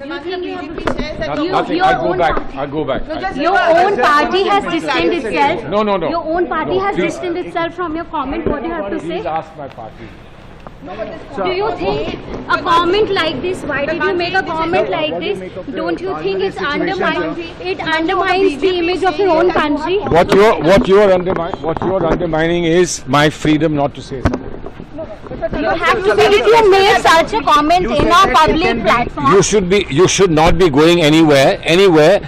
I'll go back. Your own party has distanced itself. No. Your own party has distanced itself from your comment. What do you have to say? Please ask my party. Do you think a comment like this? Why did you make a comment like this? Don't you think it undermines the image of your own country? What you're undermining is my freedom not to say something. You have to say that you made such a comment in a public platform. You should not be going anywhere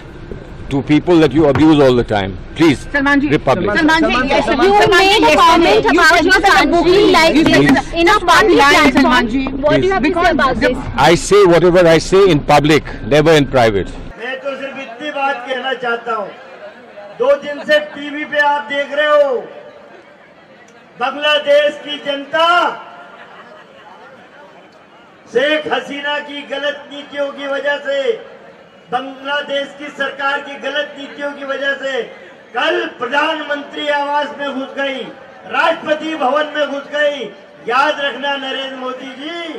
to people that you abuse all the time. Please, Republic. You made a comment about your country like this in a public platform. What do you have to say about this? I say whatever I say in public, never in private. मैं तो सिर्फ इतनी बात कहना चाहता हूँ, 2 दिन से टीवी पे आप देख रहे हो, बांग्लादेश की जनता शेख हसीना की गलत नीतियों की वजह से, बांग्लादेश की सरकार की गलत नीतियों की वजह से कल प्रधानमंत्री आवास में घुस गई, राष्ट्रपति भवन में घुस गई। याद रखना नरेंद्र मोदी जी,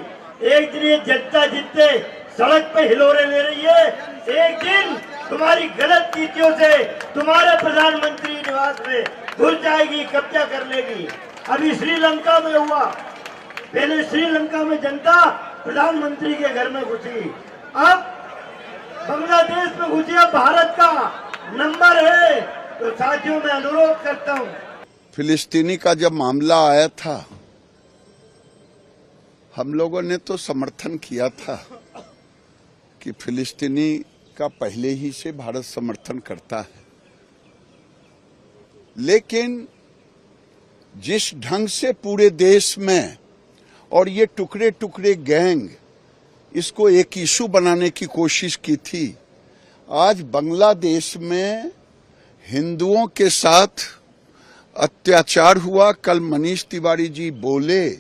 एक दिन ये जनता जितने सड़क पे हिलोरे ले रही है, एक दिन तुम्हारी गलत नीतियों से तुम्हारे प्रधानमंत्री निवास में घुस जाएगी, कब्जा कर लेगी। अभी श्रीलंका में हुआ, पहले श्रीलंका में जनता प्रधानमंत्री के घर में घुसी, अब बांग्लादेश में घुसी। अब भारत का नंबर है, तो साथियों मैं अनुरोध करता हूं, फिलिस्तीनी का जब मामला आया था, हम लोगों ने तो समर्थन किया था कि फिलिस्तीनी का पहले ही से भारत समर्थन करता है, लेकिन जिस ढंग से पूरे देश में और ये टुकड़े टुकड़े गैंग इसको एक इशू बनाने की कोशिश की थी, आज बांग्लादेश में हिंदुओं के साथ अत्याचार हुआ। कल मनीष तिवारी जी बोले,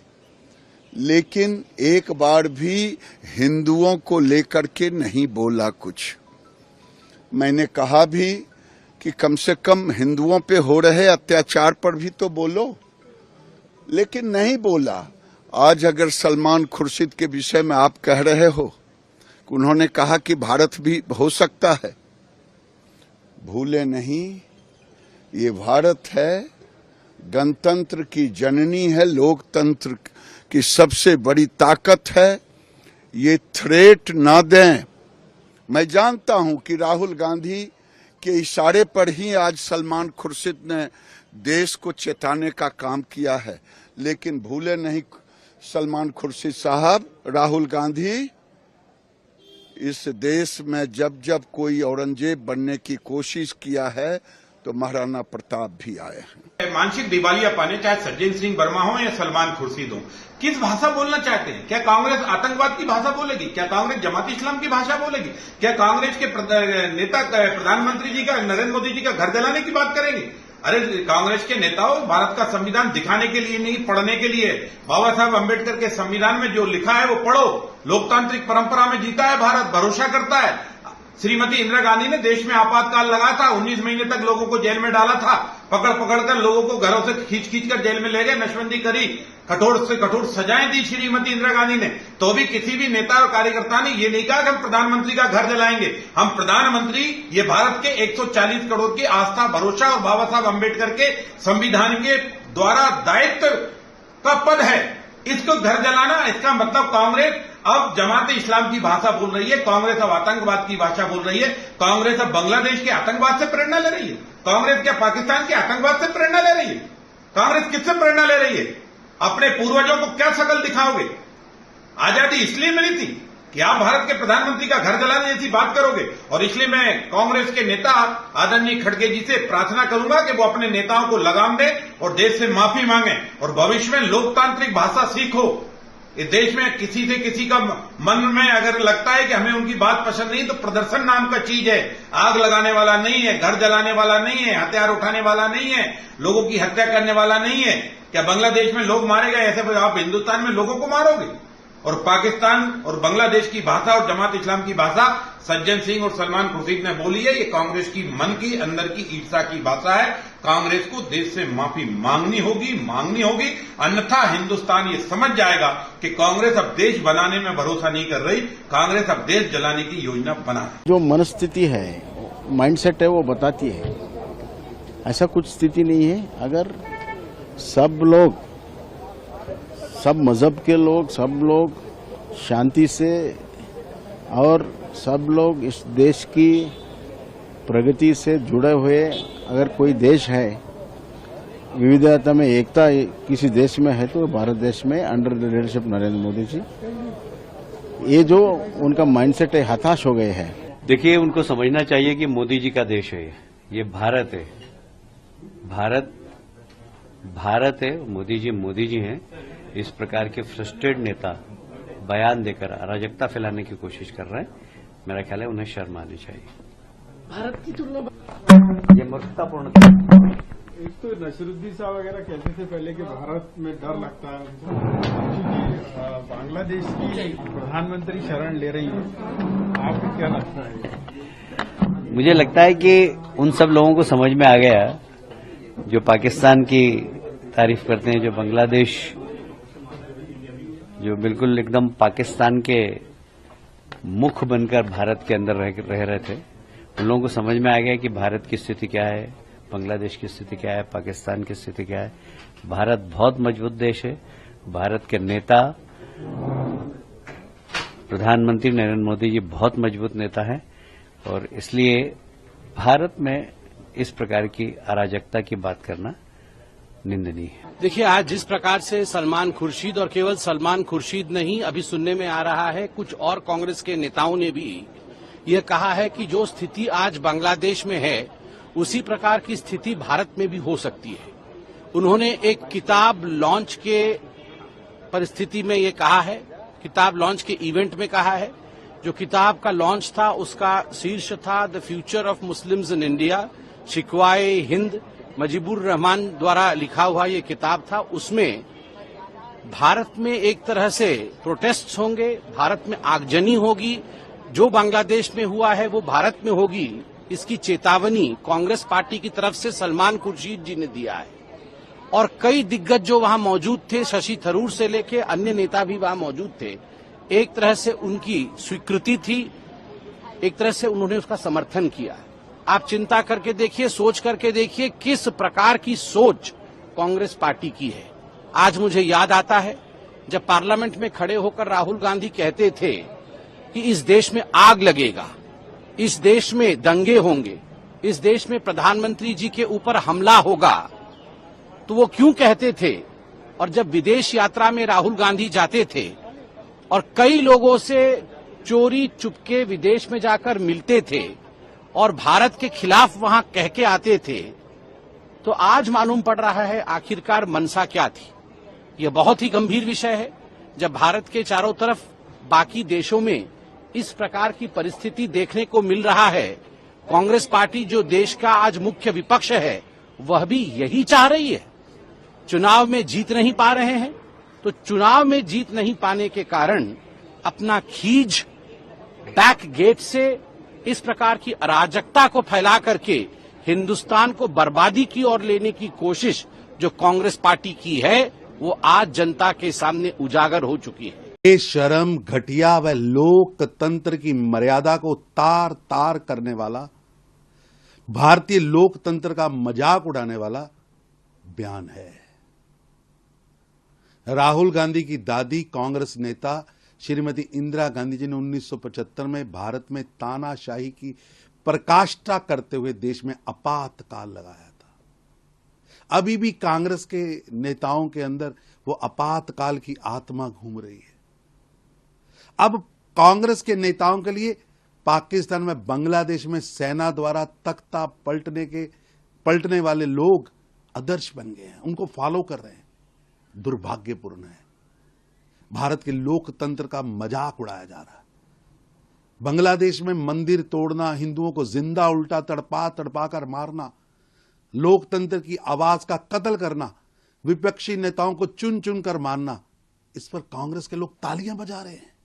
लेकिन एक बार भी हिंदुओं को लेकर के नहीं बोला कुछ। मैंने कहा भी कि कम से कम हिंदुओं पे हो रहे अत्याचार पर भी तो बोलो, लेकिन नहीं बोला। आज अगर सलमान खुर्शीद के विषय में आप कह रहे हो कि उन्होंने कहा कि भारत भी हो सकता है, भूले नहीं, ये भारत है, गणतंत्र की जननी है, लोकतंत्र की सबसे बड़ी ताकत है। ये थ्रेट ना दें। मैं जानता हूं कि राहुल गांधी के इशारे पर ही आज सलमान खुर्शीद ने देश को चेताने का काम किया है, लेकिन भूले नहीं सलमान खुर्शीद साहब, राहुल गांधी इस देश में जब जब कोई औरंगजेब बनने की कोशिश किया है तो महाराणा प्रताप भी आए हैं। मानसिक दिवालिया पाने, चाहे सज्जन सिंह वर्मा हो या सलमान खुर्शीद हो, किस भाषा बोलना चाहते हैं? क्या कांग्रेस आतंकवाद की भाषा बोलेगी? क्या कांग्रेस जमात इस्लाम की भाषा बोलेगी? क्या कांग्रेस के नेता प्रधानमंत्री जी का, नरेंद्र मोदी जी का घर जलाने की बात करेंगे? अरे कांग्रेस के नेताओं, भारत का संविधान दिखाने के लिए नहीं, पढ़ने के लिए। बाबा साहब अम्बेडकर के संविधान में जो लिखा है वो पढ़ो। लोकतांत्रिक परंपरा में जीता है भारत, भरोसा करता है। श्रीमती इंदिरा गांधी ने देश में आपातकाल लगा था, 19 महीने तक लोगों को जेल में डाला था, पकड़ पकड़ कर लोगों को घरों से खींच खींच कर जेल में ले गए, नशबंदी करी, कठोर से कठोर सजाएं दी श्रीमती इंदिरा गांधी ने। तो भी किसी भी नेता और कार्यकर्ता ने ये नहीं कहा कि हम प्रधानमंत्री का घर जलाएंगे। हम प्रधानमंत्री, ये भारत के 140 करोड़ की आस्था, भरोसा और बाबा साहब अम्बेडकर के संविधान के द्वारा दायित्व का पद है। इसको घर जलाना, इसका मतलब कांग्रेस अब जमात इस्लाम की भाषा बोल रही है, कांग्रेस अब आतंकवाद की भाषा बोल रही है, कांग्रेस अब बांग्लादेश के आतंकवाद से प्रेरणा ले रही है, कांग्रेस क्या पाकिस्तान के आतंकवाद से प्रेरणा ले रही है? कांग्रेस किससे प्रेरणा ले रही है? अपने पूर्वजों को क्या शकल दिखाओगे? आजादी इसलिए मिली थी कि आप भारत के प्रधानमंत्री का घर जलाने जैसी बात करोगे। और इसलिए मैं कांग्रेस के नेता आदरणीय खड़गे जी से प्रार्थना करूंगा कि वो अपने नेताओं को लगाम दें और देश से माफी मांगे और भविष्य में लोकतांत्रिक भाषा सीखो। इस देश में किसी से किसी का मन में अगर लगता है कि हमें उनकी बात पसंद नहीं, तो प्रदर्शन नाम का चीज है, आग लगाने वाला नहीं है, घर जलाने वाला नहीं है, हथियार उठाने वाला नहीं है, लोगों की हत्या करने वाला नहीं है। क्या बांग्लादेश में लोग मारे गए, ऐसे आप हिंदुस्तान में लोगों को मारोगे? और पाकिस्तान और बांग्लादेश की भाषा और जमात इस्लाम की भाषा सज्जन सिंह और सलमान खुर्शीद ने बोली है, ये कांग्रेस की मन की अंदर की ईर्षा की भाषा है। कांग्रेस को देश से माफी मांगनी होगी, अन्यथा हिंदुस्तान ये समझ जाएगा कि कांग्रेस अब देश बनाने में भरोसा नहीं कर रही, कांग्रेस अब देश जलाने की योजना बना रही। जो मनस्थिति है, माइंडसेट है, वो बताती है ऐसा कुछ स्थिति नहीं है। अगर सब लोग, सब मजहब के लोग, सब लोग शांति से और सब लोग इस देश की प्रगति से जुड़े हुए, अगर कोई देश है, विविधता में एकता किसी देश में है तो भारत देश में under the leadership Narendra Modi ji, ये जो उनका माइंडसेट है, हताश हो गए हैं। देखिए, उनको समझना चाहिए कि मोदी जी का देश है, ये भारत है, भारत है। मोदी जी हैं। इस प्रकार के फ्रस्ट्रेटेड नेता बयान देकर अराजकता फैलाने की कोशिश कर रहे हैं, मेरा ख्याल है उन्हें शर्म आनी चाहिए। भारत की तुलना ये मूर्खतापूर्ण। एक तो नसरुद्दीन साहब वगैरह कहते थे पहले कि भारत में डर लगता है, क्योंकि बांग्लादेश की प्रधानमंत्री शरण ले रही है, आपको क्या लगता है? मुझे लगता है कि उन सब लोगों को समझ में आ गया जो पाकिस्तान की तारीफ करते हैं, जो बांग्लादेश, जो बिल्कुल एकदम पाकिस्तान के मुख बनकर भारत के अंदर रह रहे थे, उन लोगों को समझ में आ गया कि भारत की स्थिति क्या है, बांग्लादेश की स्थिति क्या है, पाकिस्तान की स्थिति क्या है। भारत बहुत मजबूत देश है। भारत के नेता, प्रधानमंत्री नरेंद्र मोदी जी बहुत मजबूत नेता हैं और इसलिए भारत में इस प्रकार की अराजकता की बात करना निंदनीय है। देखिए, आज जिस प्रकार से सलमान खुर्शीद, और केवल सलमान खुर्शीद नहीं, अभी सुनने में आ रहा है कुछ और कांग्रेस के नेताओं ने भी यह कहा है कि जो स्थिति आज बांग्लादेश में है उसी प्रकार की स्थिति भारत में भी हो सकती है। उन्होंने एक किताब लॉन्च के परिस्थिति में ये कहा है, किताब लॉन्च के इवेंट में कहा है। जो किताब का लॉन्च था उसका शीर्ष था the future of Muslims in India, Shikwa-e Hind, Mujibur Rahman द्वारा लिखा हुआ ये किताब था। उसमें भारत में एक तरह से प्रोटेस्ट होंगे, भारत में आगजनी होगी, जो बांग्लादेश में हुआ है वो भारत में होगी, इसकी चेतावनी कांग्रेस पार्टी की तरफ से सलमान खुर्शीद जी ने दिया है। और कई दिग्गज जो वहां मौजूद थे, शशि थरूर से लेके अन्य नेता भी वहां मौजूद थे, एक तरह से उनकी स्वीकृति थी, एक तरह से उन्होंने उसका समर्थन किया। आप चिंता करके देखिए, सोच करके देखिए किस प्रकार की सोच कांग्रेस पार्टी की है। आज मुझे याद आता है जब पार्लियामेंट में खड़े होकर राहुल गांधी कहते थे कि इस देश में आग लगेगा, इस देश में दंगे होंगे, इस देश में प्रधानमंत्री जी के ऊपर हमला होगा, तो वो क्यों कहते थे? और जब विदेश यात्रा में राहुल गांधी जाते थे और कई लोगों से चोरी चुपके विदेश में जाकर मिलते थे और भारत के खिलाफ वहां कह के आते थे, तो आज मालूम पड़ रहा है आखिरकार मंशा क्या थी। यह बहुत ही गंभीर विषय है। जब भारत के चारों तरफ बाकी देशों में इस प्रकार की परिस्थिति देखने को मिल रहा है, कांग्रेस पार्टी जो देश का आज मुख्य विपक्ष है वह भी यही चाह रही है। चुनाव में जीत नहीं पा रहे हैं, तो चुनाव में जीत नहीं पाने के कारण अपना खीज बैक गेट से इस प्रकार की अराजकता को फैला करके हिंदुस्तान को बर्बादी की ओर लेने की कोशिश जो कांग्रेस पार्टी की है वो आज जनता के सामने उजागर हो चुकी है। बेशरम, घटिया व लोकतंत्र की मर्यादा को तार तार करने वाला, भारतीय लोकतंत्र का मजाक उड़ाने वाला बयान है। राहुल गांधी की दादी कांग्रेस नेता श्रीमती इंदिरा गांधी जी ने 1975 में भारत में तानाशाही की पराकाष्ठा करते हुए देश में आपातकाल लगाया था। अभी भी कांग्रेस के नेताओं के अंदर वो आपातकाल की आत्मा घूम रही है। अब कांग्रेस के नेताओं के लिए पाकिस्तान में, बांग्लादेश में सेना द्वारा तख्ता पलटने वाले लोग आदर्श बन गए हैं, उनको फॉलो कर रहे हैं। दुर्भाग्यपूर्ण है। भारत के लोकतंत्र का मजाक उड़ाया जा रहा है। बांग्लादेश में मंदिर तोड़ना, हिंदुओं को जिंदा उल्टा तड़पा कर मारना, लोकतंत्र की आवाज का कत्ल करना, विपक्षी नेताओं को चुन चुन कर मारना, इस पर कांग्रेस के लोग तालियां बजा रहे हैं।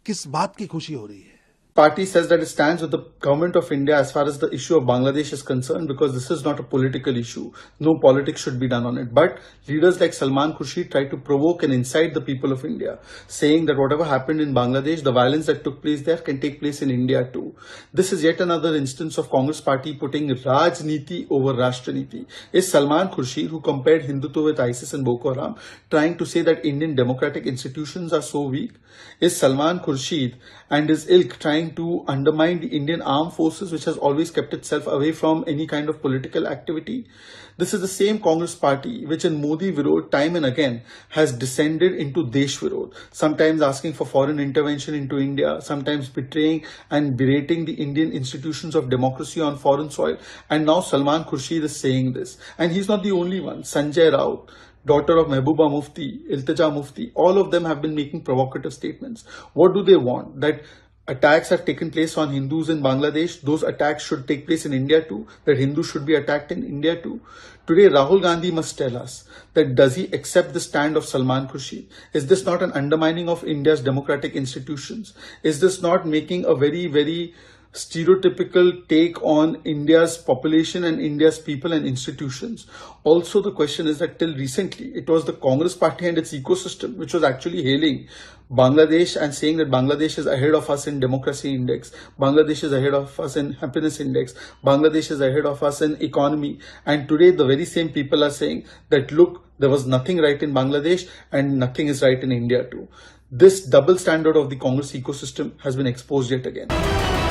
किस बात की खुशी हो रही है? party says that it stands with the government of India as far as the issue of Bangladesh is concerned, because this is not a political issue. No politics should be done on it. But leaders like Salman Khurshid try to provoke and incite the people of India, saying that whatever happened in Bangladesh, the violence that took place there can take place in India too. This is yet another instance of Congress party putting Rajniti over Rashtaniti. Is Salman Khurshid, who compared Hindutva with ISIS and Boko Haram, trying to say that Indian democratic institutions are so weak? Is Salman Khurshid and his ilk trying to undermine the Indian armed forces, which has always kept itself away from any kind of political activity? This is the same Congress party which in Modi Virod time and again has descended into Desh Virod, sometimes asking for foreign intervention into India, sometimes betraying and berating the Indian institutions of democracy on foreign soil. And now Salman Khurshid is saying this. And he's not the only one. Sanjay Raut, daughter of Mehbooba Mufti, Iltija Mufti, all of them have been making provocative statements. What do they want? That attacks have taken place on Hindus in Bangladesh. Those attacks should take place in India too. That Hindus should be attacked in India too. Today, Rahul Gandhi must tell us that does he accept the stand of Salman Khurshid? Is this not an undermining of India's democratic institutions? Is this not making a very, very stereotypical take on India's population and India's people and institutions? Also, the question is that till recently, it was the Congress party and its ecosystem which was actually hailing Bangladesh and saying that Bangladesh is ahead of us in democracy index, Bangladesh is ahead of us in happiness index, Bangladesh is ahead of us in economy. And today, the very same people are saying that, look, there was nothing right in Bangladesh and nothing is right in India too. This double standard of the Congress ecosystem has been exposed yet again.